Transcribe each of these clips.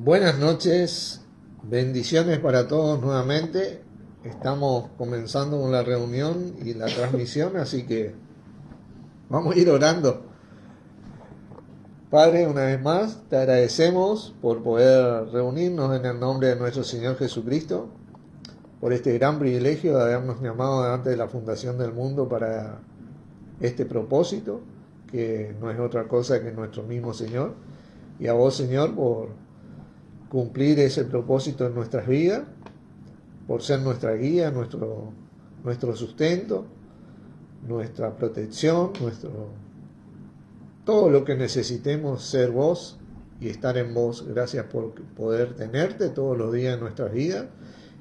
Buenas noches, bendiciones para todos nuevamente. Estamos comenzando con la reunión y la transmisión, así que vamos a ir orando. Padre, una vez más, te agradecemos por poder reunirnos en el nombre de nuestro Señor Jesucristo, por este gran privilegio de habernos llamado delante de la fundación del mundo para este propósito, que no es otra cosa que nuestro mismo Señor. Y a vos, Señor, por cumplir ese propósito en nuestras vidas, por ser nuestra guía, nuestro sustento, nuestra protección, todo lo que necesitemos ser vos y estar en vos. Gracias por poder tenerte todos los días en nuestras vidas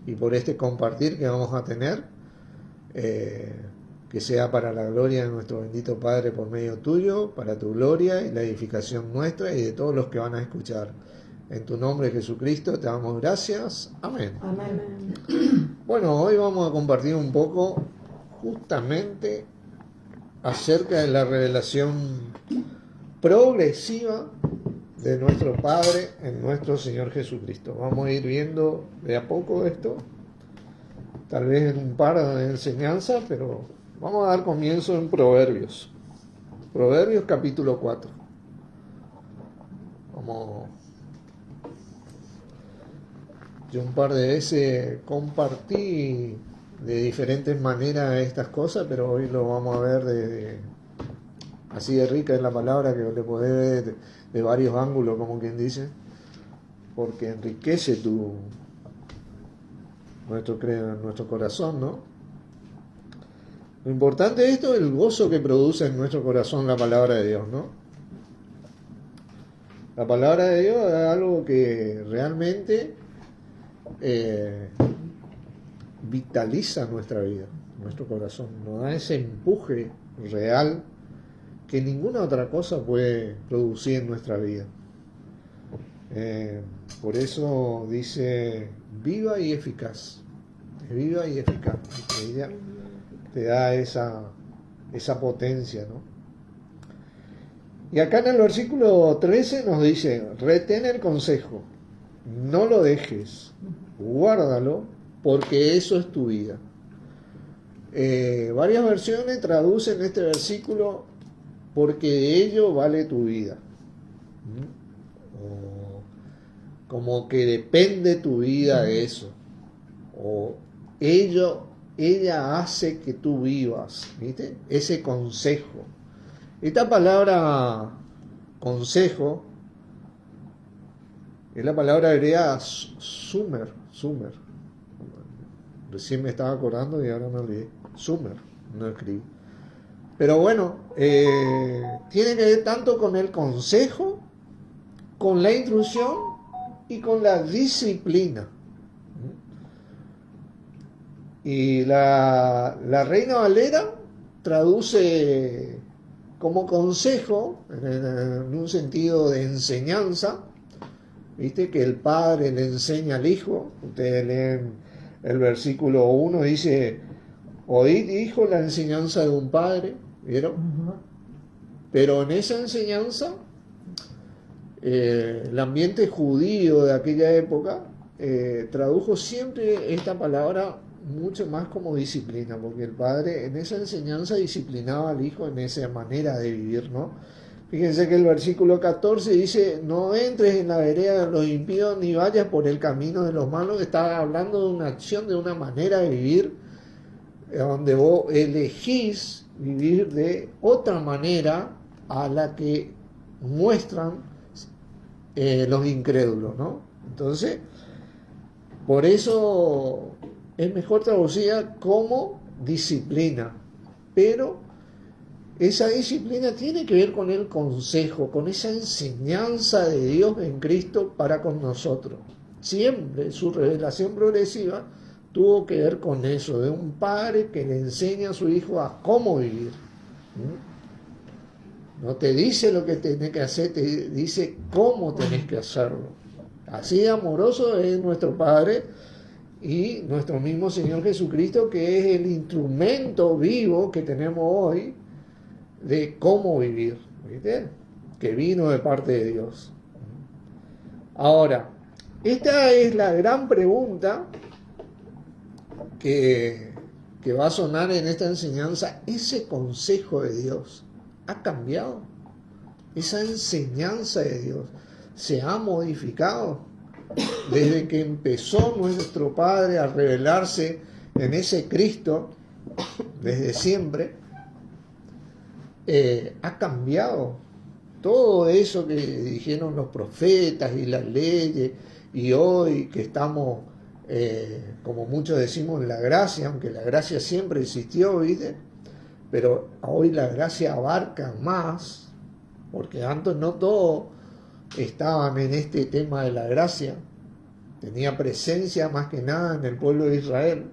y por este compartir que vamos a tener, que sea para la gloria de nuestro bendito Padre por medio tuyo, para tu gloria y la edificación nuestra y de todos los que van a escuchar. En tu nombre, Jesucristo, te damos gracias. Amén. Amén. Bueno, hoy vamos a compartir un poco justamente acerca de la revelación progresiva de nuestro Padre en nuestro Señor Jesucristo. Vamos a ir viendo de a poco esto, tal vez en un par de enseñanzas, pero vamos a dar comienzo en Proverbios. Proverbios capítulo 4. Yo un par de veces compartí de diferentes maneras estas cosas, pero hoy lo vamos a ver así de rica es la palabra que le podés ver de varios ángulos, como quien dice, porque enriquece nuestro corazón, ¿no? Lo importante de esto es el gozo que produce en nuestro corazón la palabra de Dios, ¿no? La palabra de Dios es algo que realmente vitaliza nuestra vida, nuestro corazón, nos da ese empuje real que ninguna otra cosa puede producir en nuestra vida. Por eso dice viva y eficaz, es viva y eficaz, ella te da esa potencia, ¿no? Y acá en el versículo 13 nos dice, retén el consejo, no lo dejes, guárdalo, porque eso es tu vida. Varias versiones traducen este versículo, porque de ello vale tu vida. O como que depende tu vida de eso. O ella hace que tú vivas, ¿viste? Ese consejo. Esta palabra consejo es la palabra griega sumer. Recién me estaba acordando y ahora me olvidé. Sumer, no escribí. Pero bueno, tiene que ver tanto con el consejo, con la instrucción y con la disciplina. Y la Reina Valera traduce como consejo, en un sentido de enseñanza. Viste que el padre le enseña al hijo. Ustedes leen el versículo 1, dice, oíd, hijo, la enseñanza de un padre, ¿vieron? Pero en esa enseñanza, el ambiente judío de aquella época tradujo siempre esta palabra mucho más como disciplina, porque el padre en esa enseñanza disciplinaba al hijo en esa manera de vivir, ¿no? Fíjense que el versículo 14 dice, no entres en la vereda de los impíos ni vayas por el camino de los malos. Está hablando de una acción, de una manera de vivir, donde vos elegís vivir de otra manera a la que muestran los incrédulos, ¿no? Entonces, por eso es mejor traducida como disciplina, pero esa disciplina tiene que ver con el consejo, con esa enseñanza de Dios en Cristo para con nosotros. Siempre su revelación progresiva tuvo que ver con eso, de un padre que le enseña a su hijo a cómo vivir. No te dice lo que tenés que hacer, te dice cómo tenés que hacerlo. Así de amoroso es nuestro Padre y nuestro mismo Señor Jesucristo, que es el instrumento vivo que tenemos hoy de cómo vivir, ¿viste? Que vino de parte de Dios. Ahora, Esta es la gran pregunta que va a sonar en esta enseñanza. ¿Ese consejo de Dios ha cambiado? ¿Esa enseñanza de Dios se ha modificado desde que empezó nuestro Padre a revelarse en ese Cristo desde siempre? Ha cambiado todo eso que dijeron los profetas y las leyes, y hoy que estamos, como muchos decimos, en la gracia, aunque la gracia siempre existió, ¿viste? Pero hoy la gracia abarca más, porque antes no todos estaban en este tema de la gracia, tenía presencia más que nada en el pueblo de Israel.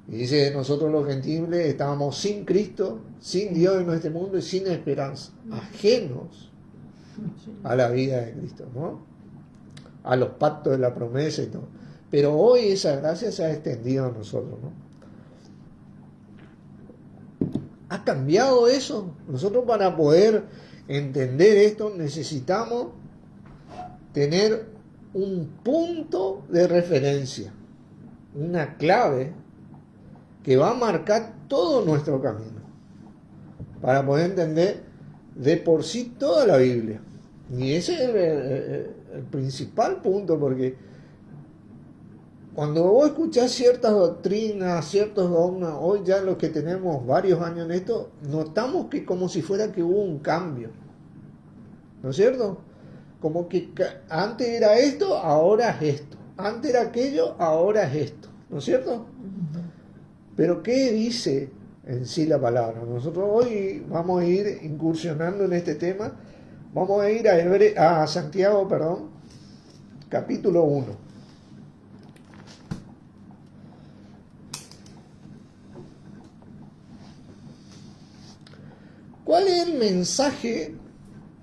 Y dice, nosotros los gentiles estábamos sin Cristo, sin Dios en este mundo y sin esperanza, ajenos a la vida de Cristo, ¿no? A los pactos de la promesa y todo. Pero hoy esa gracia se ha extendido a nosotros, ¿no? ¿Ha cambiado eso? Nosotros, para poder entender esto, necesitamos tener un punto de referencia, una clave que va a marcar todo nuestro camino, para poder entender de por sí toda la Biblia. Y ese es el principal punto, porque cuando vos escuchás ciertas doctrinas, ciertos dogmas, hoy ya los que tenemos varios años en esto, notamos que como si fuera que hubo un cambio, ¿no es cierto? Como que antes era esto, ahora es esto, antes era aquello, ahora es esto, ¿no es cierto? Pero ¿qué dice en sí la palabra? Nosotros hoy vamos a ir incursionando en este tema. Vamos a ir a Santiago, capítulo 1. ¿Cuál es el mensaje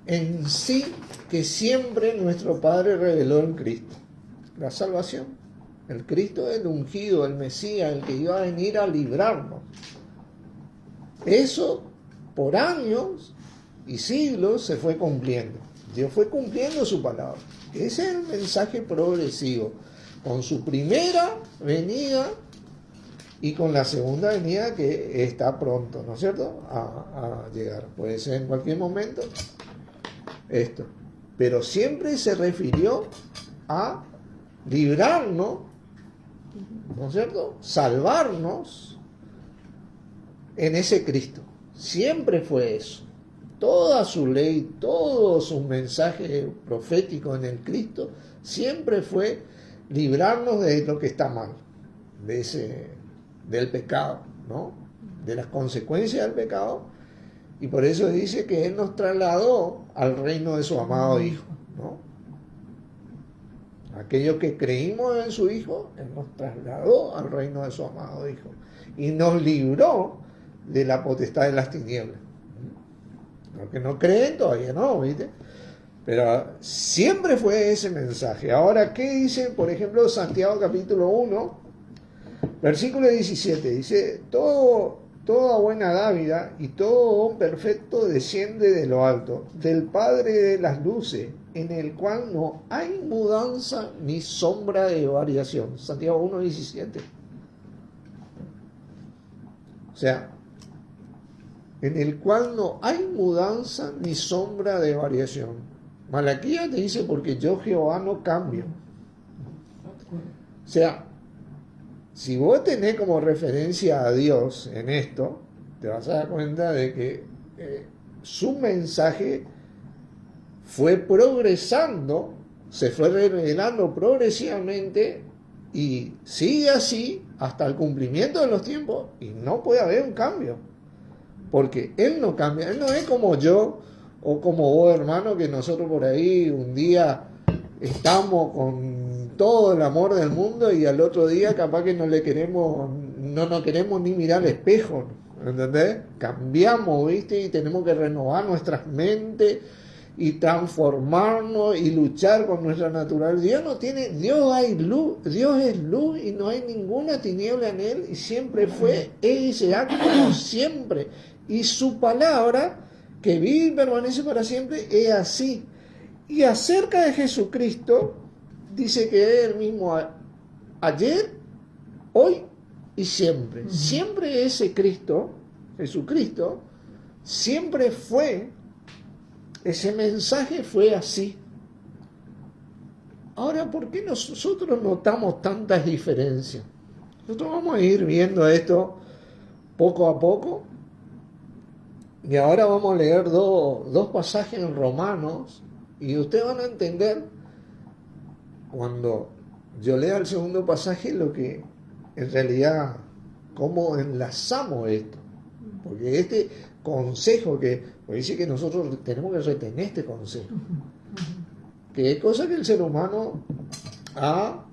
en sí que siempre nuestro Padre reveló en Cristo? La salvación. El Cristo es el ungido, el Mesías, el que iba a venir a librarnos. Eso por años y siglos se fue cumpliendo. Dios fue cumpliendo su palabra. Ese es el mensaje progresivo. Con su primera venida y con la segunda venida que está pronto, ¿no es cierto?, a llegar. Puede ser en cualquier momento esto. Pero siempre se refirió a librarnos, ¿no es cierto?, salvarnos en ese Cristo. Siempre fue eso. Toda su ley, todo su mensaje profético en el Cristo, siempre fue librarnos de lo que está mal, del pecado, ¿no?, de las consecuencias del pecado. Y por eso dice que Él nos trasladó al reino de su amado Hijo, ¿no? Aquellos que creímos en su Hijo, Él nos trasladó al reino de su amado Hijo y nos libró de la potestad de las tinieblas. Los que no creen todavía no, ¿viste? Pero siempre fue ese mensaje. Ahora, ¿qué dice, por ejemplo, Santiago capítulo 1, versículo 17? Dice, toda buena dávida y todo don perfecto desciende de lo alto, del Padre de las luces, en el cual no hay mudanza ni sombra de variación. Santiago 1:17. O sea, en el cual no hay mudanza ni sombra de variación. Malaquías te dice, porque yo Jehová no cambio. O sea, si vos tenés como referencia a Dios en esto, te vas a dar cuenta de que su mensaje fue progresando, se fue revelando progresivamente y sigue así hasta el cumplimiento de los tiempos, y no puede haber un cambio, porque Él no cambia. Él no es como yo o como vos, hermano, que nosotros por ahí un día estamos con todo el amor del mundo y al otro día capaz que no nos queremos ni mirar al espejo, ¿entendés? Cambiamos, ¿viste? Y tenemos que renovar nuestras mentes y transformarnos y luchar con nuestra naturaleza. Dios es luz y no hay ninguna tiniebla en Él, y siempre fue, Él y será como siempre. Y su palabra, que vive y permanece para siempre, es así. Y acerca de Jesucristo, dice que es el mismo ayer, hoy y siempre. Siempre ese Cristo, Jesucristo, siempre fue, ese mensaje fue así. Ahora, ¿por qué nosotros notamos tantas diferencias? Nosotros vamos a ir viendo esto poco a poco. Y ahora vamos a leer dos pasajes en Romanos. Y ustedes van a entender, cuando yo lea el segundo pasaje, lo que en realidad, cómo enlazamos esto. Porque este consejo porque dice que nosotros tenemos que retener este consejo. Que es cosa que el ser humano ha,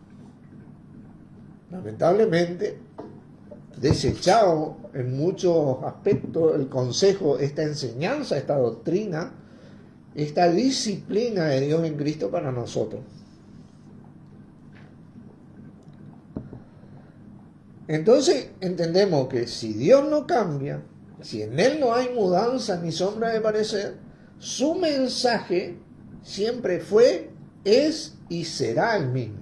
lamentablemente, desechado en muchos aspectos el consejo, esta enseñanza, esta doctrina, esta disciplina de Dios en Cristo para nosotros. Entonces entendemos que si Dios no cambia, si en Él no hay mudanza ni sombra de parecer, su mensaje siempre fue, es y será el mismo.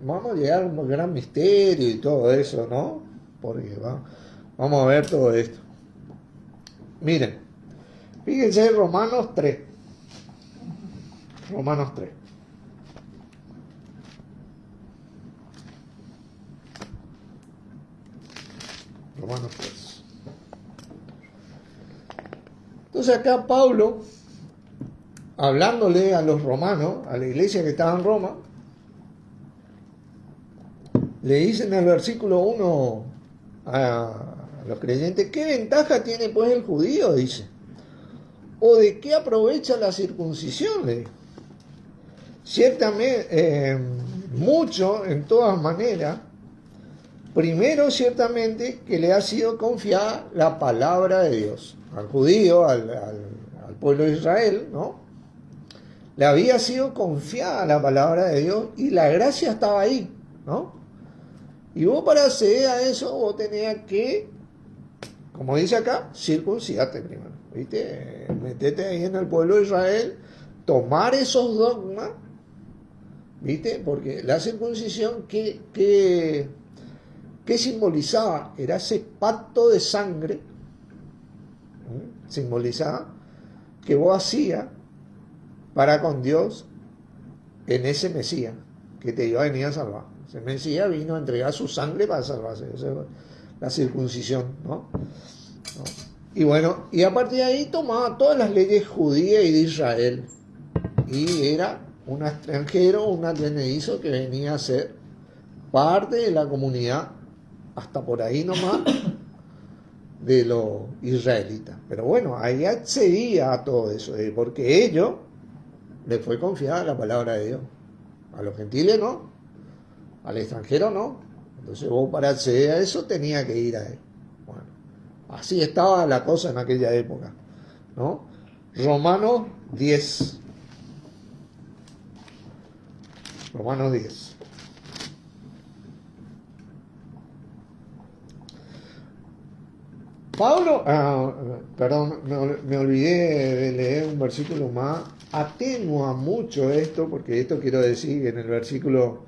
Vamos a llegar a un gran misterio y todo eso, ¿no? Porque vamos a ver todo esto. Miren, fíjense en Romanos 3. Romanos 3. Romanos 3. Entonces acá Pablo, hablándole a los romanos, a la iglesia que estaba en Roma, le dice en el versículo 1 a los creyentes, ¿qué ventaja tiene pues el judío? Dice. ¿O de qué aprovecha la circuncisión? Le dice. Ciertamente, mucho, en todas maneras. Primero, ciertamente, que le ha sido confiada la palabra de Dios. Al judío, al pueblo de Israel, ¿no? Le había sido confiada la palabra de Dios y la gracia estaba ahí, ¿no? Y vos para acceder a eso, vos tenías que, como dice acá, circuncidarte primero, ¿viste? Metete ahí en el pueblo de Israel, tomar esos dogmas, ¿viste? Porque la circuncisión, ¿qué simbolizaba? Era ese pacto de sangre, simbolizaba que vos hacías para con Dios en ese Mesías que te iba a venir a salvar. Ese Mesías vino a entregar su sangre para salvarse. Esa es la circuncisión, ¿no? Y bueno, y a partir de ahí tomaba todas las leyes judías y de Israel. Y era un extranjero, un advenedizo que venía a ser parte de la comunidad, hasta por ahí nomás, de los israelitas. Pero bueno, ahí accedía a todo eso, porque ellos les fue confiada la palabra de Dios. A los gentiles no, al extranjero no. Entonces vos para acceder a eso tenías que ir a él. Bueno, así estaba la cosa en aquella época, ¿no? Romanos 10. Romanos 10. Pablo, perdón, me olvidé de leer un versículo más, atenúa mucho esto, porque esto quiero decir, en el versículo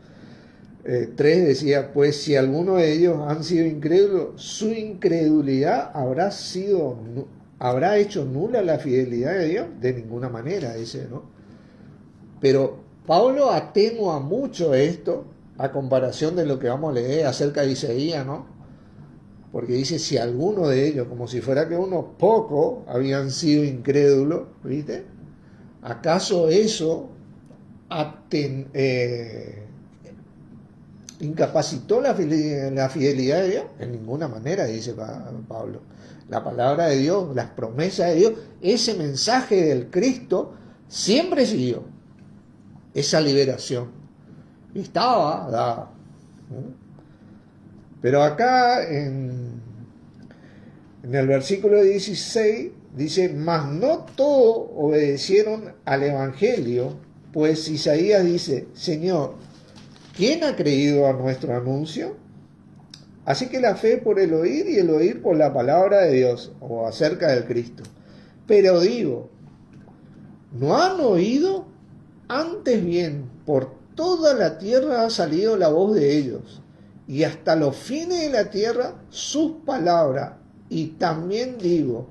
3 decía, pues si alguno de ellos han sido incrédulos, su incredulidad habrá hecho nula la fidelidad de Dios, de ninguna manera, dice, ¿no? Pero Pablo atenúa mucho esto, a comparación de lo que vamos a leer acerca de Isaías, ¿no? Porque dice, si alguno de ellos, como si fuera que unos pocos habían sido incrédulos, ¿viste? ¿Acaso eso incapacitó la fidelidad de Dios? En ninguna manera, dice Pablo. La palabra de Dios, las promesas de Dios, ese mensaje del Cristo siempre siguió. Esa liberación estaba dada. Pero acá en el versículo 16 dice, mas no todos obedecieron al Evangelio, pues Isaías dice, Señor, ¿quién ha creído a nuestro anuncio? Así que la fe por el oír y el oír por la palabra de Dios, o acerca del Cristo. Pero digo, ¿No han oído? Antes bien, por toda la tierra ha salido la voz de ellos, y hasta los fines de la tierra sus palabras. Y también digo,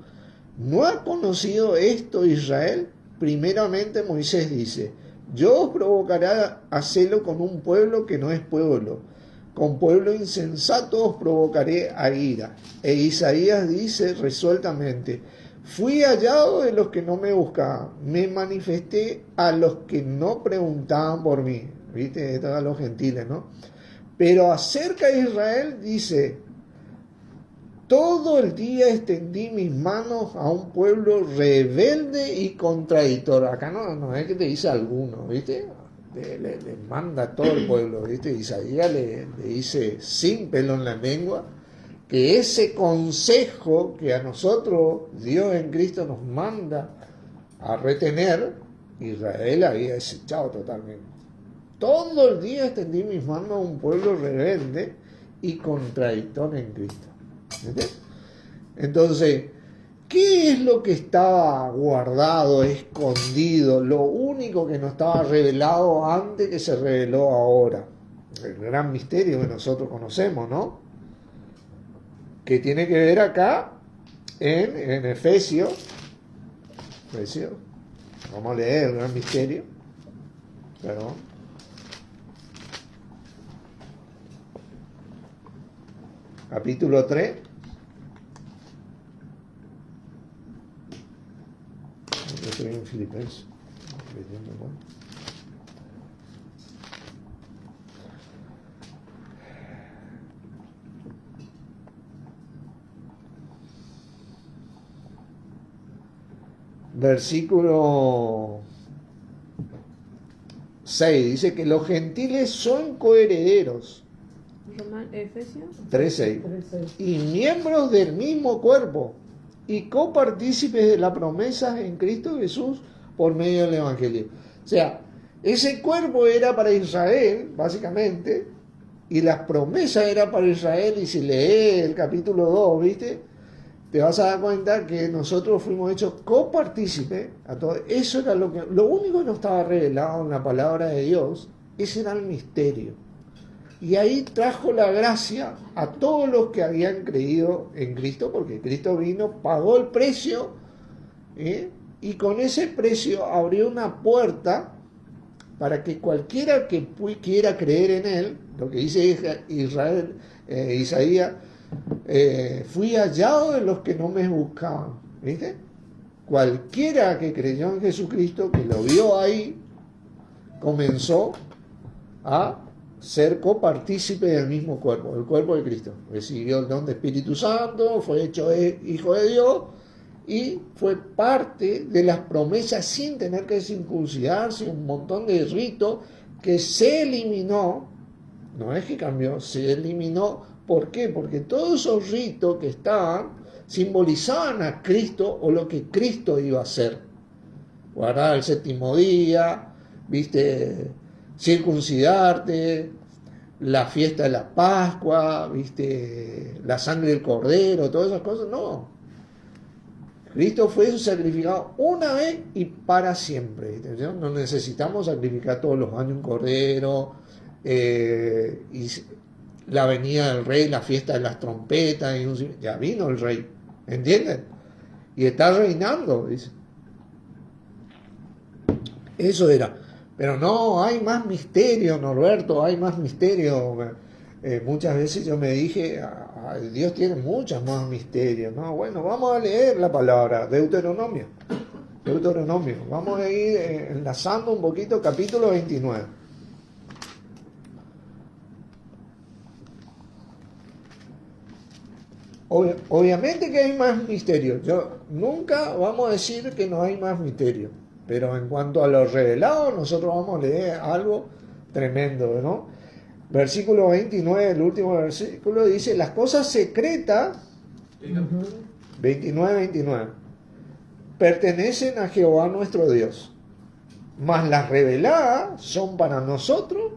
¿no ha conocido esto Israel? Primeramente Moisés dice, yo os provocaré a celo con un pueblo que no es pueblo, con pueblo insensato os provocaré a ira. E Isaías dice resueltamente, fui hallado de los que no me buscaban, me manifesté a los que no preguntaban por mí. ¿Viste? Esto a los gentiles, ¿no? Pero acerca de Israel dice, todo el día extendí mis manos a un pueblo rebelde y contradictor. Acá no es que te dice alguno, ¿viste? Le manda a todo el pueblo, ¿viste? Isaías le dice sin pelo en la lengua que ese consejo que a nosotros Dios en Cristo nos manda a retener, Israel había desechado totalmente. Todo el día extendí mis manos a un pueblo rebelde y contradictor en Cristo. ¿Entiendes? Entonces, ¿qué es lo que estaba guardado, escondido? Lo único que no estaba revelado antes que se reveló ahora. El gran misterio que nosotros conocemos, ¿no? Que tiene que ver acá en Efesios. Vamos a leer el gran misterio. Perdón. Capítulo 3. Yo estoy en Filipenses. Versículo 6 dice que los gentiles son coherederos. Efesios 3:6. Y miembros del mismo cuerpo y copartícipes de la promesa en Cristo Jesús por medio del Evangelio. O sea, ese cuerpo era para Israel, básicamente, y las promesas eran para Israel. Y si lees el capítulo 2, ¿viste? Te vas a dar cuenta que nosotros fuimos hechos copartícipes a todo. Eso era lo único que no estaba revelado en la palabra de Dios. Ese era el misterio. Y ahí trajo la gracia a todos los que habían creído en Cristo, porque Cristo vino, pagó el precio, y con ese precio abrió una puerta para que cualquiera que quiera creer en Él, lo que dice Isaías, fui hallado de los que no me buscaban. ¿Viste? Cualquiera que creyó en Jesucristo, que lo vio ahí, comenzó a ser copartícipe del mismo cuerpo, el cuerpo de Cristo. Recibió el don del Espíritu Santo, fue hecho hijo de Dios y fue parte de las promesas sin tener que circuncidarse, un montón de ritos que se eliminó. No es que cambió, se eliminó. ¿Por qué? Porque todos esos ritos que estaban simbolizaban a Cristo o lo que Cristo iba a hacer. Guardar el séptimo día, ¿viste? Circuncidarte, la fiesta de la Pascua, ¿viste? La sangre del cordero, todas esas cosas. No. Cristo fue sacrificado una vez y para siempre. ¿Entendés? No necesitamos sacrificar todos los años un cordero. Y la venida del rey, la fiesta de las trompetas, ya vino el rey, ¿entienden? Y está reinando, dice. Eso era. Pero no, hay más misterio, Norberto, hay más misterio. Muchas veces yo me dije, Dios tiene muchos más misterios, ¿no? Bueno, vamos a leer la palabra, Deuteronomio. Vamos a ir enlazando un poquito, capítulo 29. Obviamente que hay más misterio. Nunca vamos a decir que no hay más misterio. Pero en cuanto a lo revelado, nosotros vamos a leer algo tremendo, ¿no? Versículo 29, el último versículo, dice, las cosas secretas, 29, pertenecen a Jehová nuestro Dios, mas las reveladas son para nosotros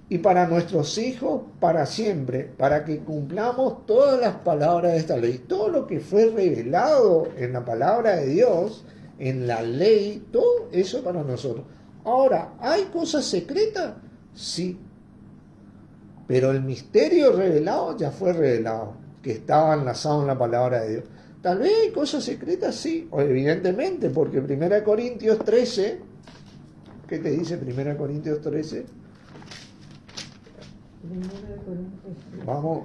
y para nuestros hijos para siempre, para que cumplamos todas las palabras de esta ley. Todo lo que fue revelado en la palabra de Dios en la ley, todo eso para nosotros. Ahora, ¿hay cosas secretas? Sí. Pero el misterio revelado ya fue revelado, que estaba enlazado en la palabra de Dios. Tal vez hay cosas secretas, sí, evidentemente, porque 1 Corintios 13, ¿qué te dice 1 Corintios 13? Vamos,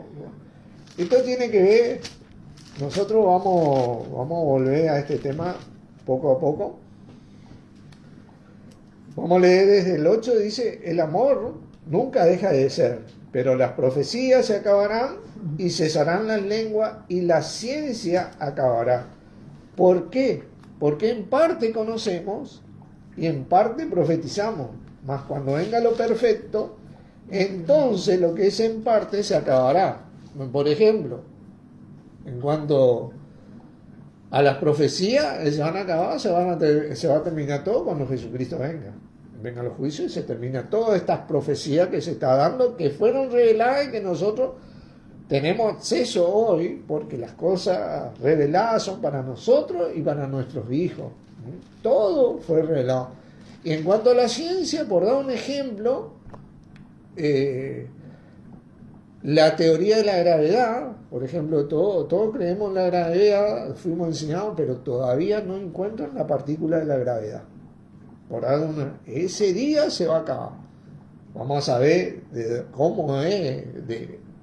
esto tiene que ver, nosotros vamos a volver a este tema poco a poco. Vamos a leer desde el 8, dice, el amor nunca deja de ser, pero las profecías se acabarán y cesarán las lenguas y la ciencia acabará. ¿Por qué? Porque en parte conocemos y en parte profetizamos, mas cuando venga lo perfecto, entonces lo que es en parte se acabará. Por ejemplo, en cuanto a las profecías, se van a acabar, se va a terminar todo cuando Jesucristo venga a los juicios y se termina todas estas profecías que se está dando, que fueron reveladas y que nosotros tenemos acceso hoy, porque las cosas reveladas son para nosotros y para nuestros hijos. Todo fue revelado. Y en cuanto a la ciencia, por dar un ejemplo, la teoría de la gravedad, por ejemplo, todos creemos en la gravedad, fuimos enseñados, pero todavía no encuentran la partícula de la gravedad. Ese día se va a acabar. Vamos a saber cómo es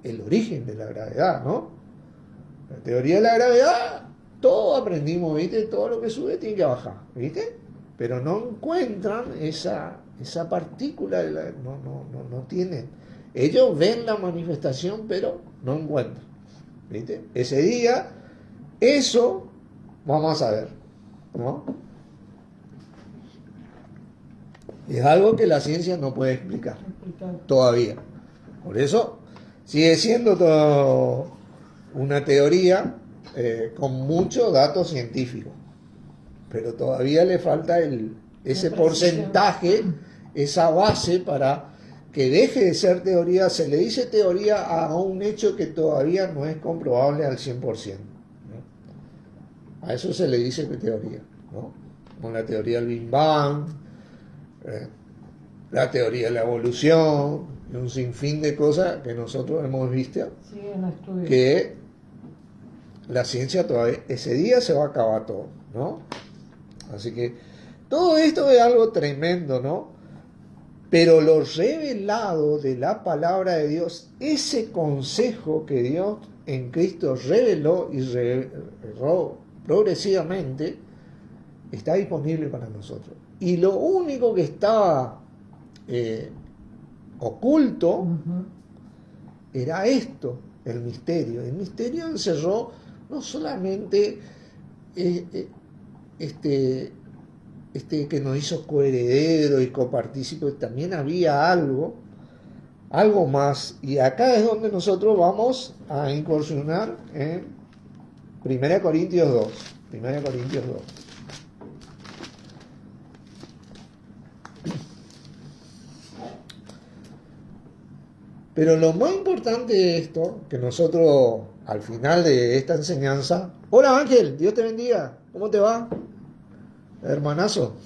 el origen de la gravedad, ¿no? La teoría de la gravedad, todo aprendimos, ¿viste? Todo lo que sube tiene que bajar, ¿viste? Pero no encuentran esa partícula, no tienen. Ellos ven la manifestación, pero no encuentran, ¿viste? Ese día, eso vamos a ver, ¿no? Es algo que la ciencia no puede explicar todavía. Por eso sigue siendo todo una teoría con muchos datos científicos. Pero todavía le falta ese porcentaje, esa base para que deje de ser teoría. Se le dice teoría a un hecho que todavía no es comprobable al 100%, ¿no? A eso se le dice teoría, ¿no? Como la teoría del Big Bang, la teoría de la evolución, y un sinfín de cosas que nosotros hemos visto, que la ciencia todavía, ese día se va a acabar todo, ¿no? Así que todo esto es algo tremendo, ¿no? Pero lo revelado de la palabra de Dios, ese consejo que Dios en Cristo reveló y reveló progresivamente, está disponible para nosotros. Y lo único que estaba oculto era esto, el misterio. El misterio encerró no solamente que nos hizo coheredero y copartícipe, también había algo más. Y acá es donde nosotros vamos a incursionar en 1 Corintios 2. 1 Corintios 2. Pero lo más importante de esto, que nosotros al final de esta enseñanza... Hola Ángel, Dios te bendiga, ¿cómo te va? Hermanazo.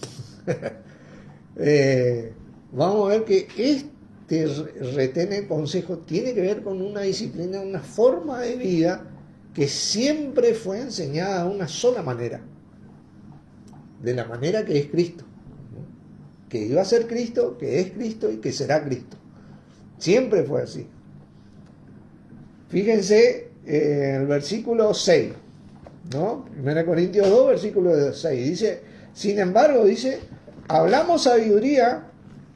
Vamos a ver que este retener consejo tiene que ver con una disciplina, una forma de vida que siempre fue enseñada de una sola manera, de la manera que es Cristo, que iba a ser Cristo, que es Cristo y que será Cristo. Siempre fue así. Fíjense el versículo 6, ¿no? 1 Corintios 2, versículo 6. Dice, sin embargo, dice, hablamos sabiduría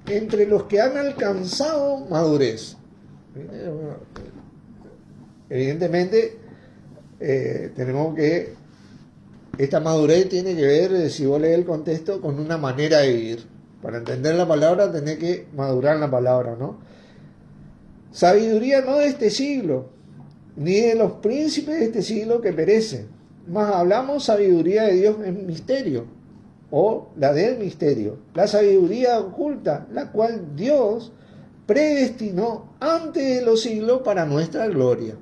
entre los que han alcanzado madurez. Evidentemente, tenemos que, esta madurez tiene que ver, si vos lees el contexto, con una manera de vivir. Para entender la palabra, tenés que madurar la palabra, ¿no? Sabiduría no de este siglo, ni de los príncipes de este siglo que perecen, mas hablamos sabiduría de Dios en misterio, o la del misterio, la sabiduría oculta, la cual Dios predestinó antes de los siglos para nuestra gloria.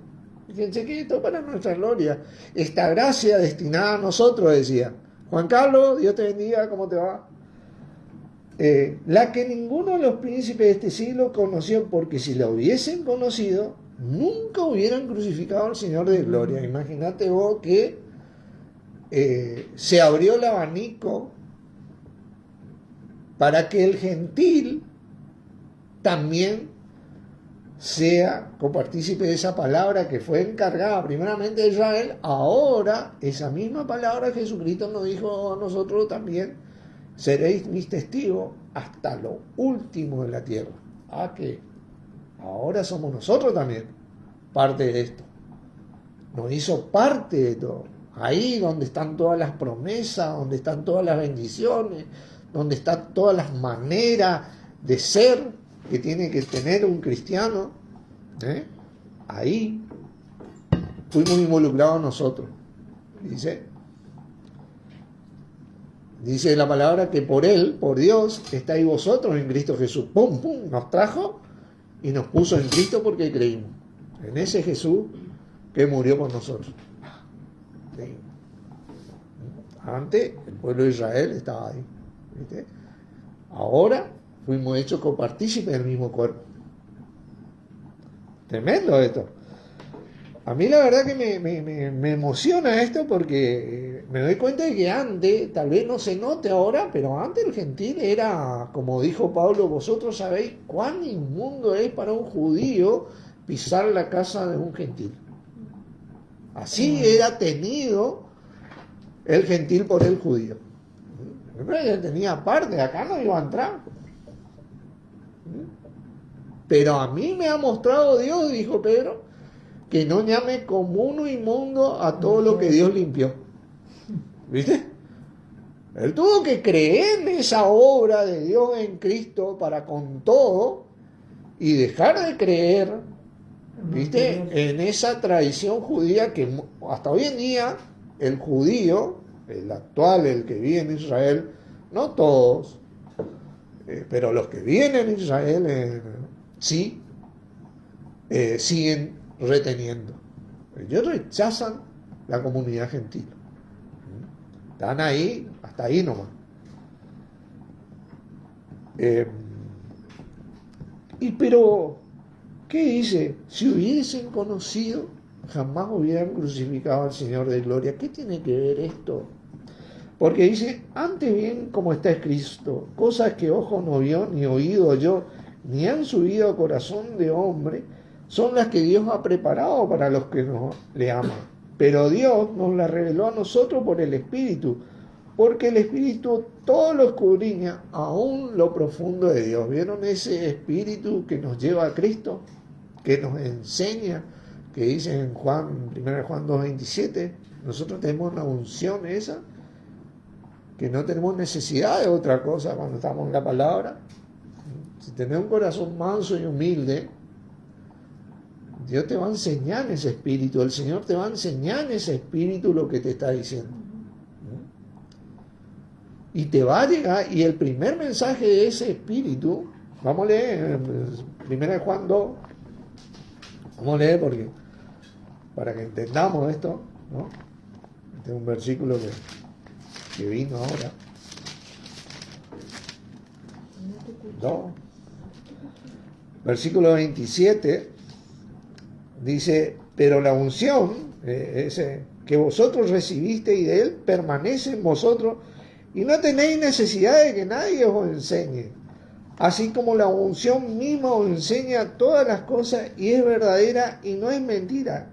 Fíjense que esto para nuestra gloria, esta gracia destinada a nosotros, decía Juan Carlos, Dios te bendiga, ¿cómo te va? La que ninguno de los príncipes de este siglo conoció, porque si la hubiesen conocido, nunca hubieran crucificado al Señor de gloria. Imagínate vos que se abrió el abanico para que el gentil también sea copartícipe de esa palabra que fue encargada primeramente de Israel. Ahora esa misma palabra Jesucristo nos dijo a nosotros también: seréis mis testigos hasta lo último de la tierra. Que ahora somos nosotros también parte de esto. Nos hizo parte de todo. Ahí donde están todas las promesas, donde están todas las bendiciones, donde están todas las maneras de ser que tiene que tener un cristiano. Ahí fuimos involucrados nosotros. Dice la palabra que por Él, por Dios, estáis vosotros en Cristo Jesús. ¡Pum, pum! Nos trajo y nos puso en Cristo porque creímos en ese Jesús que murió por nosotros. Antes el pueblo de Israel estaba ahí. ¿Viste? Ahora fuimos hechos copartícipes del mismo cuerpo. Tremendo esto. A mí la verdad que me emociona esto porque me doy cuenta de que antes, tal vez no se note ahora, pero antes el gentil era, como dijo Pablo, vosotros sabéis cuán inmundo es para un judío pisar la casa de un gentil. Así era tenido el gentil por el judío. Él tenía parte, acá no iba a entrar. Pero a mí me ha mostrado Dios, dijo Pedro, que no llame común o inmundo a todo lo que Dios limpió. ¿Viste? Él tuvo que creer en esa obra de Dios en Cristo para con todo y dejar de creer, ¿viste?, en esa tradición judía que hasta hoy en día el judío, el actual, el que vive en Israel, no todos, pero los que viven en Israel sí siguen reteniendo. Ellos rechazan la comunidad gentil. Están ahí, hasta ahí nomás. Pero, ¿qué dice? Si hubiesen conocido, jamás hubieran crucificado al Señor de gloria. ¿Qué tiene que ver esto? Porque dice, antes bien como está escrito, cosas que ojo no vio, ni oído oyó, ni han subido a corazón de hombre, son las que Dios ha preparado para los que le aman. Pero Dios nos las reveló a nosotros por el Espíritu, porque el Espíritu todo lo escudriña, aún lo profundo de Dios. ¿Vieron ese Espíritu que nos lleva a Cristo? Que nos enseña, que dice en 1 Juan 2:27, nosotros tenemos una unción esa, que no tenemos necesidad de otra cosa cuando estamos en la palabra. Si tenés un corazón manso y humilde, Dios te va a enseñar ese espíritu, el Señor te va a enseñar ese espíritu lo que te está diciendo. Y te va a llegar, y el primer mensaje de ese espíritu, vamos a leer 1 Juan 2, vamos a leer porque, para que entendamos esto, ¿no? Este es un versículo que vino ahora. 2. Versículo 27 dice, pero la unción que vosotros recibisteis y de Él permanece en vosotros y no tenéis necesidad de que nadie os enseñe. Así como la unción misma os enseña todas las cosas y es verdadera y no es mentira.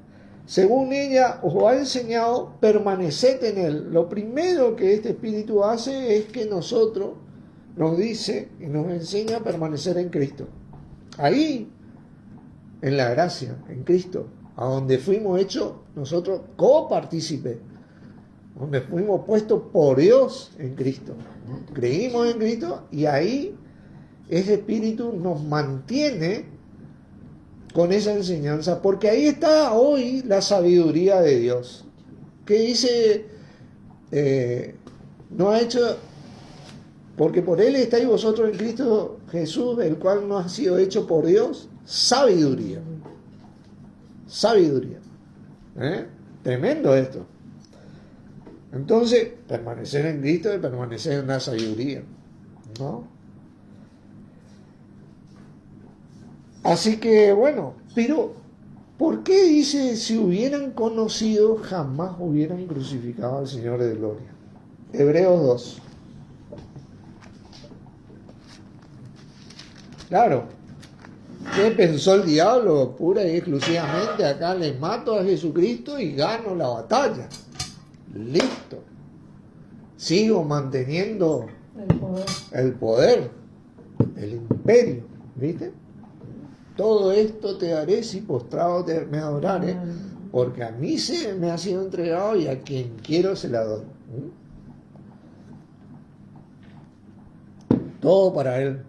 Según ella os ha enseñado, permaneced en Él. Lo primero que este Espíritu hace es que nosotros nos dice y nos enseña a permanecer en Cristo. Ahí, en la gracia, en Cristo, a donde fuimos hechos nosotros copartícipes, donde fuimos puestos por Dios en Cristo. Creímos en Cristo y ahí ese Espíritu nos mantiene con esa enseñanza, porque ahí está hoy la sabiduría de Dios, que dice, no ha hecho, porque por Él estáis vosotros en Cristo Jesús, el cual no ha sido hecho por Dios, sabiduría. Sabiduría. Tremendo esto. Entonces, permanecer en Cristo es permanecer en la sabiduría, ¿no? Así que, bueno, pero ¿por qué dice, si hubieran conocido, jamás hubieran crucificado al Señor de gloria? Hebreos 2. Claro, ¿qué pensó el diablo? Pura y exclusivamente, acá le mato a Jesucristo y gano la batalla. Listo. Sigo manteniendo el poder, el imperio, ¿viste? Todo esto te daré si postrado me adoraré, porque a mí se me ha sido entregado y a quien quiero se la doy. Todo para él.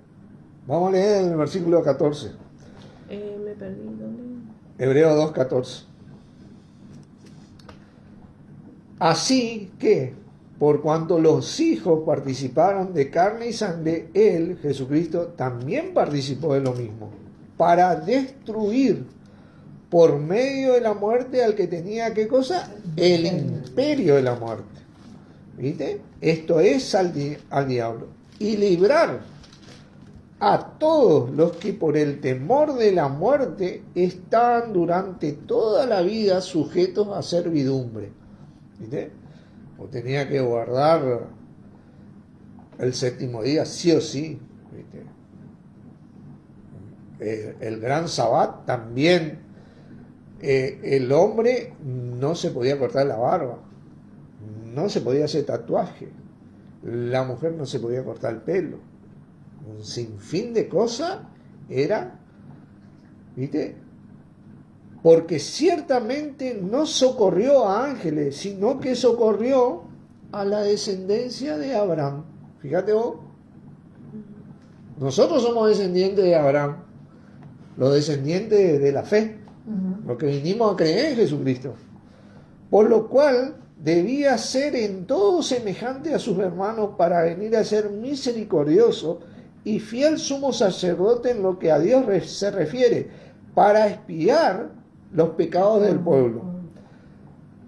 Vamos a leer el versículo 14. Me perdí, ¿dónde? Hebreos 2:14. Así que, por cuanto los hijos participaron de carne y sangre, él, Jesucristo, también participó de lo mismo, para destruir por medio de la muerte al que tenía, ¿qué cosa? El imperio de la muerte. ¿Viste? Esto es al diablo. Y librar a todos los que por el temor de la muerte estaban durante toda la vida sujetos a servidumbre. ¿Viste? O tenía que guardar el séptimo día sí o sí. ¿Viste? El gran Sabbat también, el hombre no se podía cortar la barba, no se podía hacer tatuaje, la mujer no se podía cortar el pelo, un sinfín de cosas era, ¿viste? Porque ciertamente no socorrió a ángeles, sino que socorrió a la descendencia de Abraham. Fíjate vos, nosotros somos descendientes de Abraham, los descendientes de la fe, los que vinimos a creer en Jesucristo, por lo cual debía ser en todo semejante a sus hermanos para venir a ser misericordioso y fiel sumo sacerdote en lo que a Dios se refiere, para expiar los pecados del pueblo.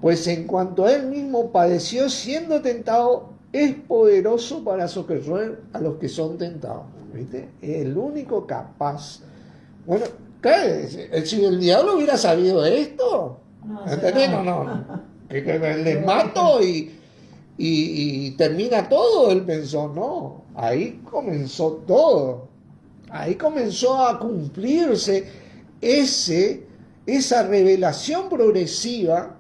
Pues en cuanto a él mismo padeció siendo tentado, es poderoso para socorrer a los que son tentados. ¿Viste? El único capaz. Bueno, ¿qué? Si el diablo hubiera sabido esto, ¿entendés? No. Que le mato y termina todo. Él pensó, no, ahí comenzó todo. Ahí comenzó a cumplirse esa revelación progresiva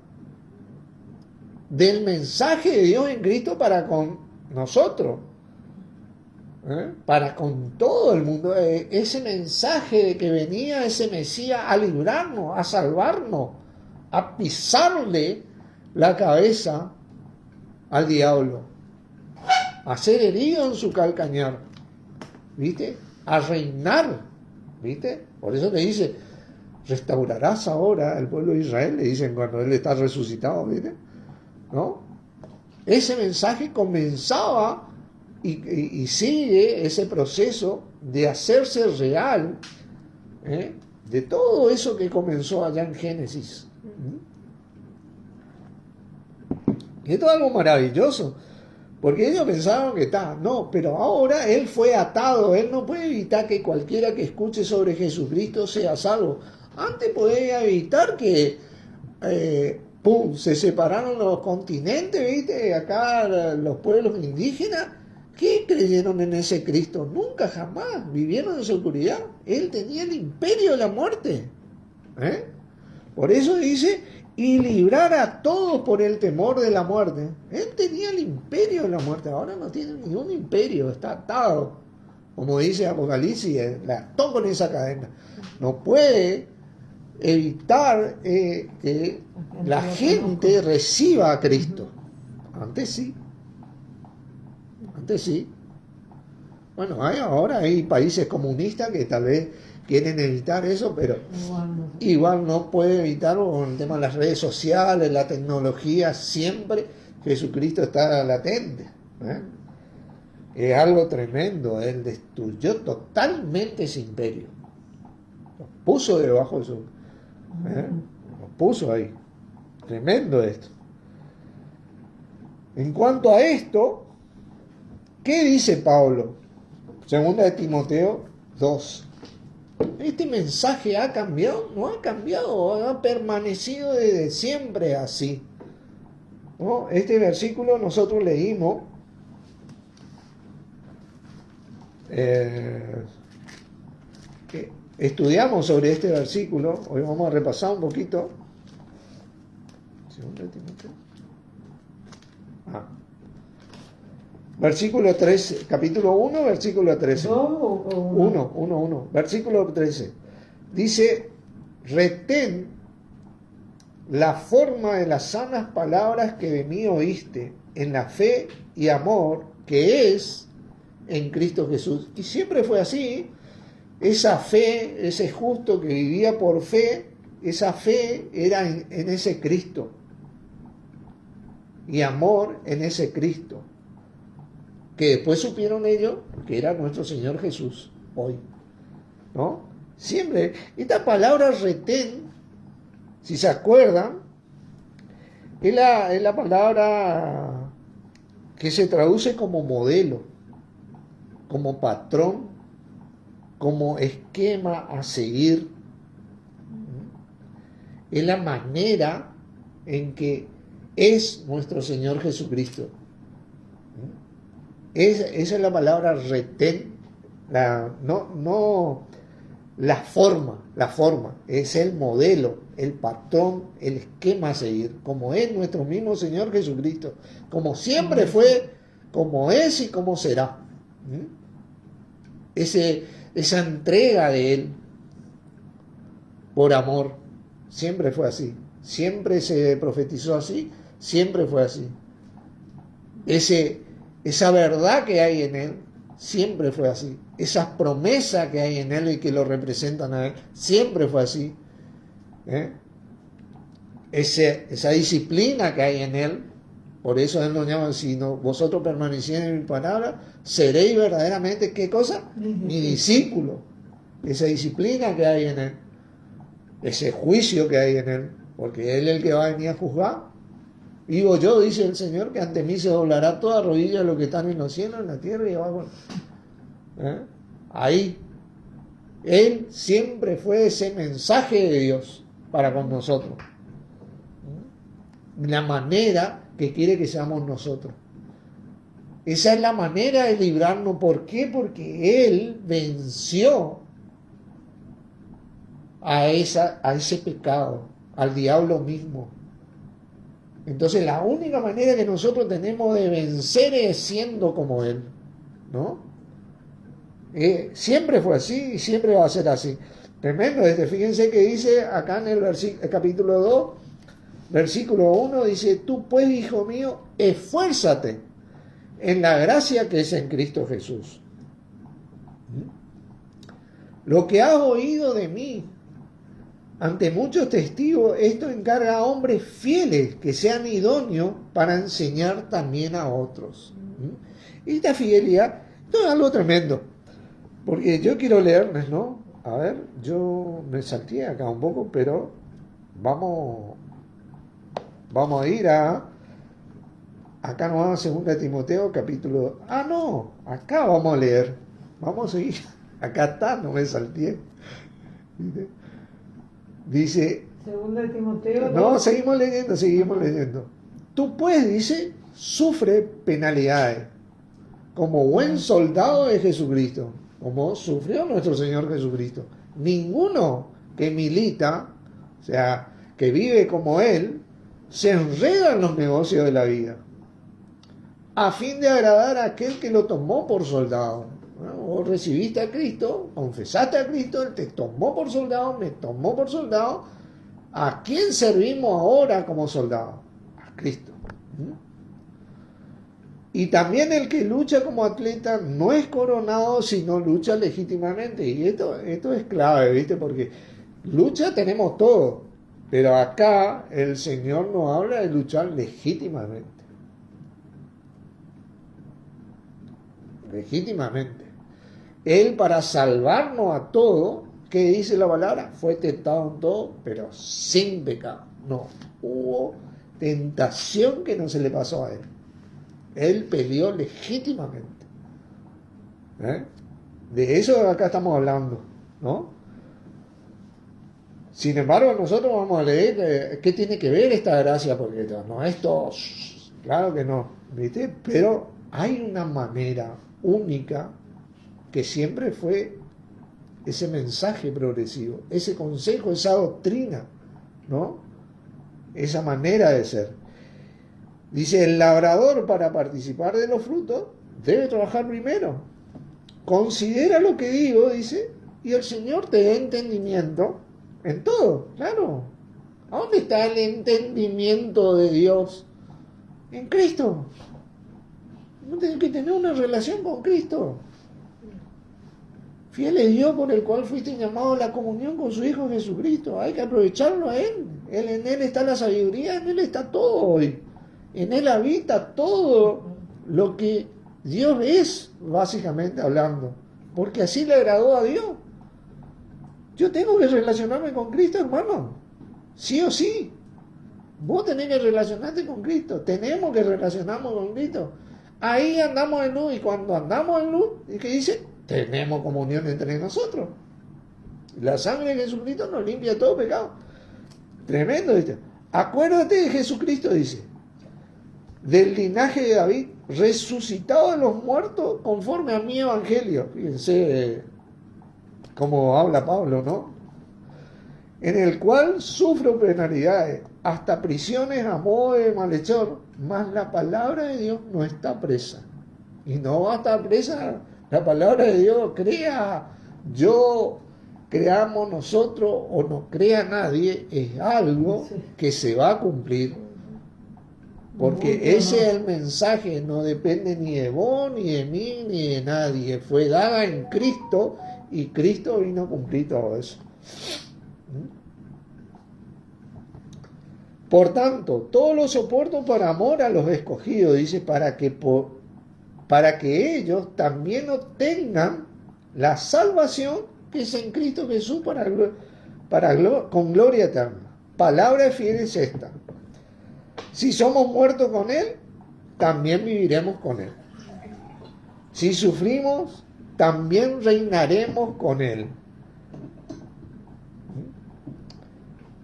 del mensaje de Dios en Cristo para con nosotros. Para con todo el mundo, ese mensaje de que venía ese Mesías a librarnos, a salvarnos, a pisarle la cabeza al diablo, a ser herido en su calcañar, ¿viste? A reinar, ¿viste? Por eso le dice, restaurarás ahora al pueblo de Israel, le dicen cuando él está resucitado, ¿viste? ¿No? Ese mensaje comenzaba y sigue ese proceso de hacerse real, de todo eso que comenzó allá en Génesis. Y esto es algo maravilloso, porque ellos pensaban que no, pero ahora él fue atado, él no puede evitar que cualquiera que escuche sobre Jesucristo sea salvo. Antes podía evitar que se separaron los continentes, ¿viste? Acá los pueblos indígenas, ¿qué creyeron en ese Cristo? Nunca, jamás, vivieron en su oscuridad. Él tenía el imperio de la muerte. Por eso dice, y librar a todos por el temor de la muerte. Él tenía el imperio de la muerte, ahora no tiene ningún imperio, está atado. Como dice Apocalipsis, la ató con esa cadena. No puede evitar que la gente reciba a Cristo. Antes sí. Bueno, ahora hay países comunistas que tal vez quieren evitar eso, pero igual no puede evitar con el tema de las redes sociales, la tecnología, siempre Jesucristo está latente. Es algo tremendo. Él destruyó totalmente ese imperio. Los puso debajo de su... Los puso ahí. Tremendo esto. En cuanto a esto, ¿qué dice Pablo? Segunda de Timoteo 2. ¿Este mensaje ha cambiado? No ha cambiado, ha permanecido desde siempre así, ¿no? Este versículo nosotros leímos estudiamos sobre este versículo. Hoy vamos a repasar un poquito. Segunda de Timoteo. Versículo 13, capítulo 1, versículo 13. 1, versículo 13. Dice, retén la forma de las sanas palabras que de mí oíste, en la fe y amor que es en Cristo Jesús. Y siempre fue así. Esa fe, ese justo que vivía por fe, esa fe era en ese Cristo. Y amor en ese Cristo. Que después supieron ellos que era nuestro Señor Jesús hoy, ¿no? Siempre, esta palabra retén, si se acuerdan, es la palabra que se traduce como modelo, como patrón, como esquema a seguir. Es la manera en que es nuestro Señor Jesucristo. Esa es la palabra retén, no la forma, es el modelo, el patrón, el esquema a seguir, como es nuestro mismo Señor Jesucristo, como siempre fue, como es y como será. Esa entrega de Él por amor, siempre fue así, siempre se profetizó así, siempre fue así. Esa verdad que hay en Él, siempre fue así. Esas promesas que hay en Él y que lo representan a Él, siempre fue así. Esa disciplina que hay en Él, por eso Él nos llama, si no, vosotros permanecieis en mi palabra, seréis verdaderamente, ¿qué cosa? Mi discípulo. Esa disciplina que hay en Él, ese juicio que hay en Él, porque Él es el que va a venir a juzgar. Vivo yo, dice el Señor, que ante mí se doblará toda rodilla de los que están en los cielos, en la tierra y abajo. Ahí. Él siempre fue ese mensaje de Dios para con nosotros. La manera que quiere que seamos nosotros. Esa es la manera de librarnos. ¿Por qué? Porque Él venció a ese pecado, al diablo mismo. Entonces la única manera que nosotros tenemos de vencer es siendo como Él, ¿no? Siempre fue así y siempre va a ser así. Tremendo. Fíjense que dice acá en el capítulo 2, versículo 1, dice, tú pues, hijo mío, esfuérzate en la gracia que es en Cristo Jesús. Lo que has oído de mí ante muchos testigos, esto encarga a hombres fieles que sean idóneos para enseñar también a otros. Y esta fidelidad, esto es algo tremendo, porque yo quiero leerles, ¿no? A ver, yo me salté acá un poco, pero vamos a ir acá nos vamos a 2 de Timoteo, capítulo... no, acá vamos a leer, vamos a ir, acá está, no me salté. Dice... Segunda de Timoteo. No, seguimos leyendo. Tú pues, dice, sufre penalidades como buen soldado de Jesucristo, como sufrió nuestro Señor Jesucristo. Ninguno que milita, o sea, que vive como Él, se enreda en los negocios de la vida, a fin de agradar a aquel que lo tomó por soldado. Vos recibiste a Cristo, confesaste a Cristo, Él te tomó por soldado, me tomó por soldado. ¿A quién servimos ahora como soldado? A Cristo. Y también el que lucha como atleta no es coronado, sino lucha legítimamente. Y esto es clave, ¿viste? Porque lucha tenemos todo, pero acá el Señor nos habla de luchar legítimamente. Legítimamente. Él, para salvarnos a todos, ¿qué dice la palabra? Fue tentado en todo, pero sin pecado. No hubo tentación que no se le pasó a Él. Él peleó legítimamente. ¿Eh? De eso acá estamos hablando, ¿no? Sin embargo, nosotros vamos a leer qué tiene que ver esta gracia, porque no es todo, claro que no, ¿viste? Pero hay una manera única que siempre fue ese mensaje progresivo, ese consejo, esa doctrina, ¿no? Esa manera de ser. Dice, el labrador para participar de los frutos debe trabajar primero. Considera lo que digo, dice, y el Señor te da entendimiento en todo, claro. ¿A dónde está el entendimiento de Dios? En Cristo. No tienes que tener una relación con Cristo. Fiel es Dios por el cual fuiste llamado a la comunión con su Hijo Jesucristo. Hay que aprovecharlo a Él. En Él está la sabiduría, en Él está todo hoy. En Él habita todo lo que Dios es, básicamente hablando. Porque así le agradó a Dios. Yo tengo que relacionarme con Cristo, hermano. Sí o sí. Vos tenés que relacionarte con Cristo. Tenemos que relacionarnos con Cristo. Ahí andamos en luz. Y cuando andamos en luz, ¿qué dice? Tenemos comunión entre nosotros. La sangre de Jesucristo nos limpia todo pecado. Tremendo, ¿viste? Acuérdate de Jesucristo, dice, del linaje de David, resucitado de los muertos conforme a mi evangelio. Fíjense cómo habla Pablo, ¿no? En el cual sufro penalidades, hasta prisiones a modo de malhechor, mas la palabra de Dios no está presa. Y no va a estar presa la palabra de Dios, creamos nosotros o no crea nadie, es algo que se va a cumplir. Porque ese es el mensaje, no depende ni de vos, ni de mí, ni de nadie. Fue dada en Cristo y Cristo vino a cumplir todo eso. Por tanto, todo lo soporto por amor a los escogidos, dice, para que ellos también obtengan la salvación que es en Cristo Jesús con gloria eterna. Palabra fiel es esta. Si somos muertos con Él, también viviremos con Él. Si sufrimos, también reinaremos con Él.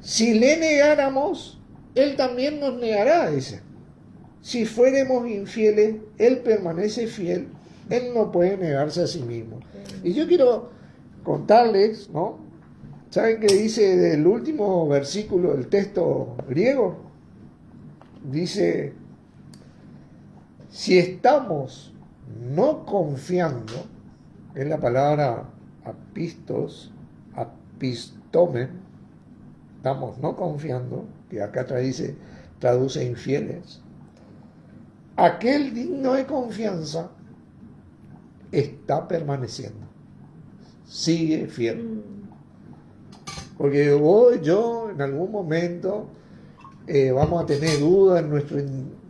Si le negáramos, Él también nos negará, dice. Si fuéramos infieles, Él permanece fiel. Él no puede negarse a sí mismo. Y yo quiero contarles, ¿no? ¿Saben qué dice del último versículo del texto griego? Dice, si estamos no confiando, es la palabra apistomen, estamos no confiando, que acá traduce infieles, aquel digno de confianza está permaneciendo, sigue fiel. Porque vos y yo en algún momento vamos a tener dudas en nuestro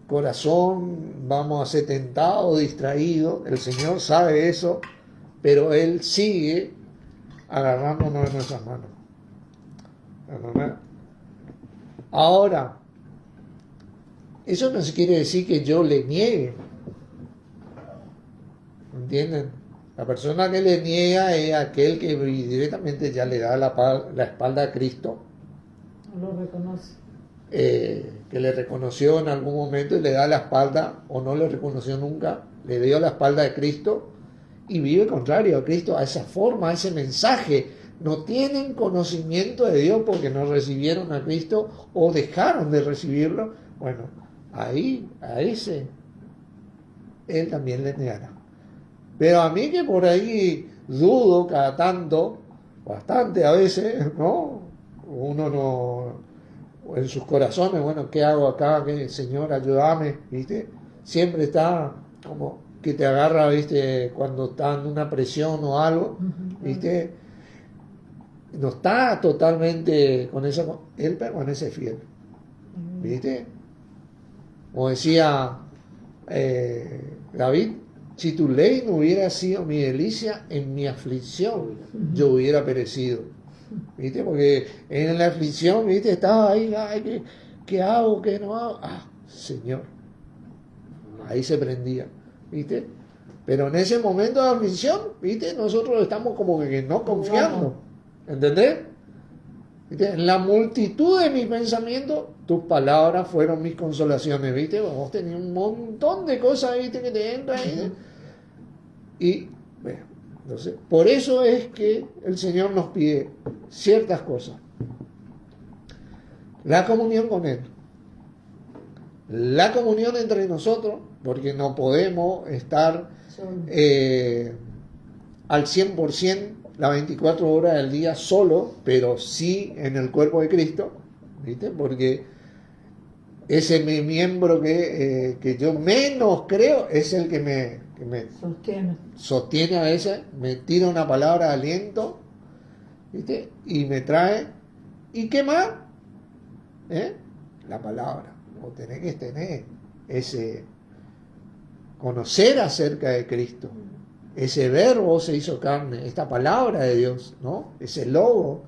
corazón, vamos a ser tentados, distraídos, el Señor sabe eso, pero Él sigue agarrándonos de nuestras manos. Ahora, eso no se quiere decir que yo le niegue, ¿entienden? La persona que le niega es aquel que directamente ya le da la espalda a Cristo. No lo reconoce. Que le reconoció en algún momento y le da la espalda, o no le reconoció nunca, le dio la espalda a Cristo y vive contrario a Cristo, a esa forma, a ese mensaje. No tienen conocimiento de Dios porque no recibieron a Cristo o dejaron de recibirlo. Bueno, ahí, a ese, Él también le negará. Pero a mí que por ahí dudo cada tanto, bastante a veces, ¿no? Uno no, en sus corazones, bueno, ¿qué hago acá? ¿Qué, Señor, ayúdame? ¿Viste? Siempre está como que te agarra, ¿viste? Cuando está en una presión o algo, ¿viste? No está totalmente con eso, Él permanece fiel, ¿viste? Como decía David, si tu ley no hubiera sido mi delicia, en mi aflicción yo hubiera perecido. ¿Viste? Porque en la aflicción, ¿viste? Estaba ahí, ay, ¿qué hago? ¿Qué no hago? Ah, Señor, ahí se prendía, ¿viste? Pero en ese momento de aflicción, ¿viste? Nosotros estamos como que no confiando, ¿entendés? ¿Viste? En la multitud de mis pensamientos, tus palabras fueron mis consolaciones, ¿viste? Vos tenías un montón de cosas, ¿viste? Que te entran ahí. Y, bueno, entonces, por eso es que el Señor nos pide ciertas cosas. La comunión con Él. La comunión entre nosotros, porque no podemos estar al 100% las 24 horas del día solo, pero sí en el cuerpo de Cristo, ¿viste? Porque ese miembro que yo menos creo es el que me sostiene a veces, me tira una palabra de aliento, ¿viste? Y me trae. ¿Y qué más? La palabra. Vos tenés que tener ese conocer acerca de Cristo. Ese verbo se hizo carne, esta palabra de Dios, ¿no? Ese logo.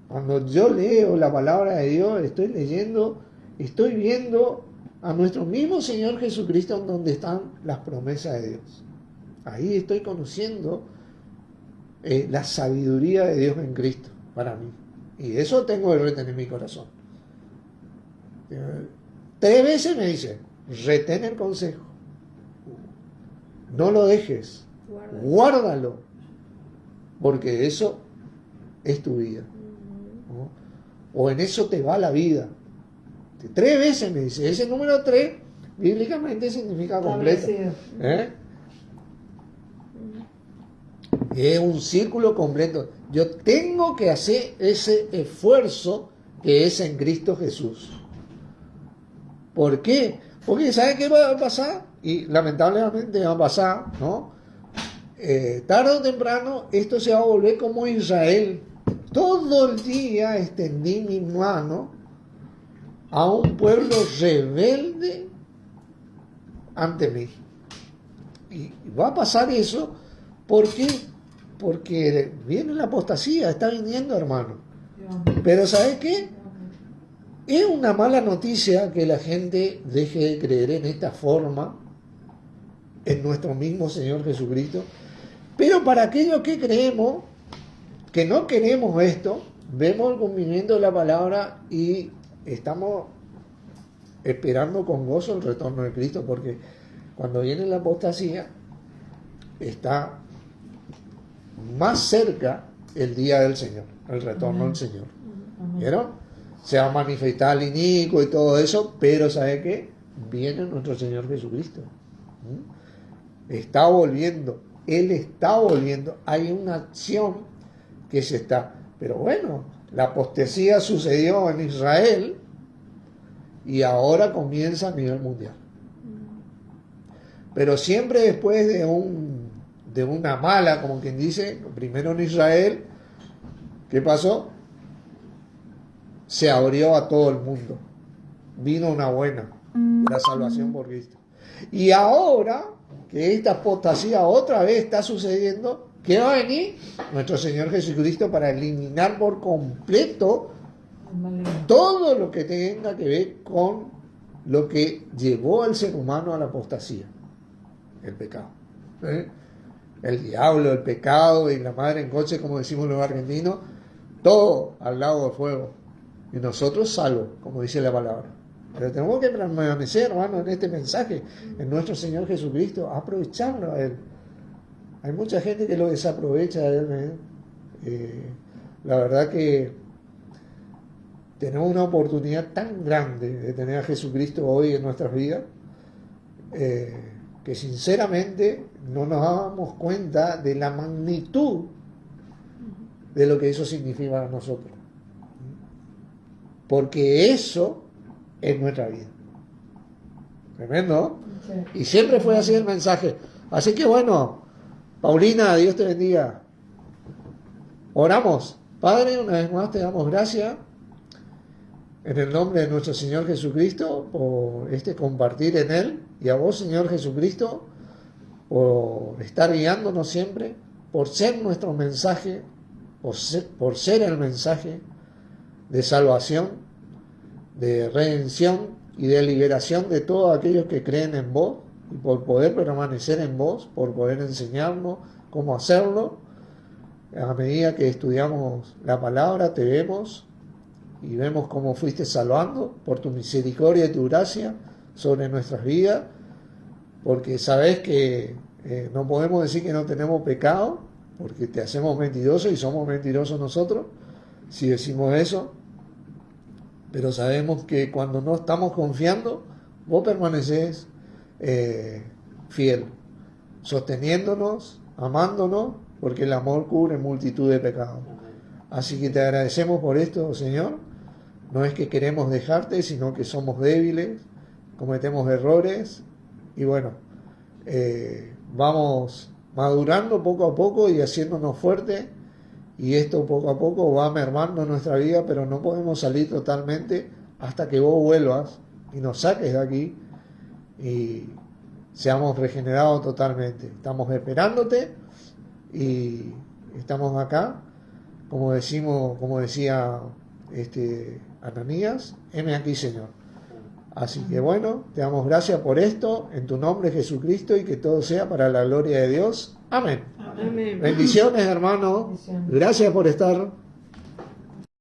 Cuando yo leo la palabra de Dios, estoy leyendo, estoy viendo a nuestro mismo Señor Jesucristo en donde están las promesas de Dios. Ahí estoy conociendo la sabiduría de Dios en Cristo para mí. Y eso tengo que retener en mi corazón. 3 veces me dice, retén el consejo. No lo dejes. Guárdalo. Porque eso es tu vida. ¿No? O en eso te va la vida. 3 veces me dice. Ese número 3 bíblicamente significa completo. Es un círculo completo. Yo tengo que hacer ese esfuerzo que es en Cristo Jesús. ¿Por qué? Porque ¿sabe qué va a pasar? Y lamentablemente va a pasar, ¿no? Tarde o temprano esto se va a volver como Israel. Todo el día extendí mi mano a un pueblo rebelde ante mí. Y va a pasar eso. ¿Por qué? Porque viene la apostasía, está viniendo, hermano. Pero ¿sabes qué? Es una mala noticia que la gente deje de creer en esta forma en nuestro mismo Señor Jesucristo. Pero para aquellos que creemos, que no queremos esto, vemos el cumplimiento de la palabra y estamos esperando con gozo el retorno de Cristo, porque cuando viene la apostasía está más cerca el día del Señor, el retorno del Señor. ¿Vieron? Se va a manifestar el inicuo y todo eso, pero ¿sabe qué? Viene nuestro Señor Jesucristo. Está volviendo. Él está volviendo. Hay una acción que se está. Pero bueno, la apostasía sucedió en Israel y ahora comienza a nivel mundial. Pero siempre después de una mala, como quien dice, primero en Israel, ¿qué pasó? Se abrió a todo el mundo. Vino una buena, la salvación por Cristo. Y ahora que esta apostasía otra vez está sucediendo, ¿qué va a venir? Nuestro Señor Jesucristo para eliminar por completo todo lo que tenga que ver con lo que llevó al ser humano a la apostasía. El pecado. El diablo, el pecado y la madre en coche, como decimos los argentinos, todo al lado del fuego. Y nosotros salvos, como dice la palabra. Pero tenemos que permanecer, hermano, en este mensaje, en nuestro Señor Jesucristo, aprovecharlo a Él. Hay mucha gente que lo desaprovecha a Él. La verdad que tenemos una oportunidad tan grande de tener a Jesucristo hoy en nuestras vidas, que sinceramente no nos damos cuenta de la magnitud de lo que eso significa para nosotros. Porque eso es nuestra vida. Tremendo. Sí. Y siempre fue así el mensaje. Así que bueno, Paulina, Dios te bendiga. Oramos. Padre, una vez más te damos gracias en el nombre de nuestro Señor Jesucristo por este compartir en Él, y a vos, Señor Jesucristo, por estar guiándonos siempre, por ser nuestro mensaje, por ser el mensaje de salvación, de redención y de liberación de todos aquellos que creen en vos, y por poder permanecer en vos, por poder enseñarnos cómo hacerlo. A medida que estudiamos la palabra, te vemos y vemos cómo fuiste salvando por tu misericordia y tu gracia sobre nuestras vidas, porque sabes que no podemos decir que no tenemos pecado, porque te hacemos mentirosos y somos mentirosos nosotros si decimos eso, pero sabemos que cuando no estamos confiando, vos permaneces fiel, sosteniéndonos, amándonos, porque el amor cubre multitud de pecados. Así que te agradecemos por esto, Señor. No es que queremos dejarte, sino que somos débiles, cometemos errores y bueno, vamos madurando poco a poco y haciéndonos fuertes, y esto poco a poco va mermando nuestra vida, pero no podemos salir totalmente hasta que vos vuelvas y nos saques de aquí y seamos regenerados totalmente. Estamos esperándote y estamos acá, como decía Ananías, heme aquí, Señor. Así que bueno, te damos gracias por esto, en tu nombre, Jesucristo, y que todo sea para la gloria de Dios. Amén. Amén. Bendiciones, hermano. Bendiciones. Gracias por estar.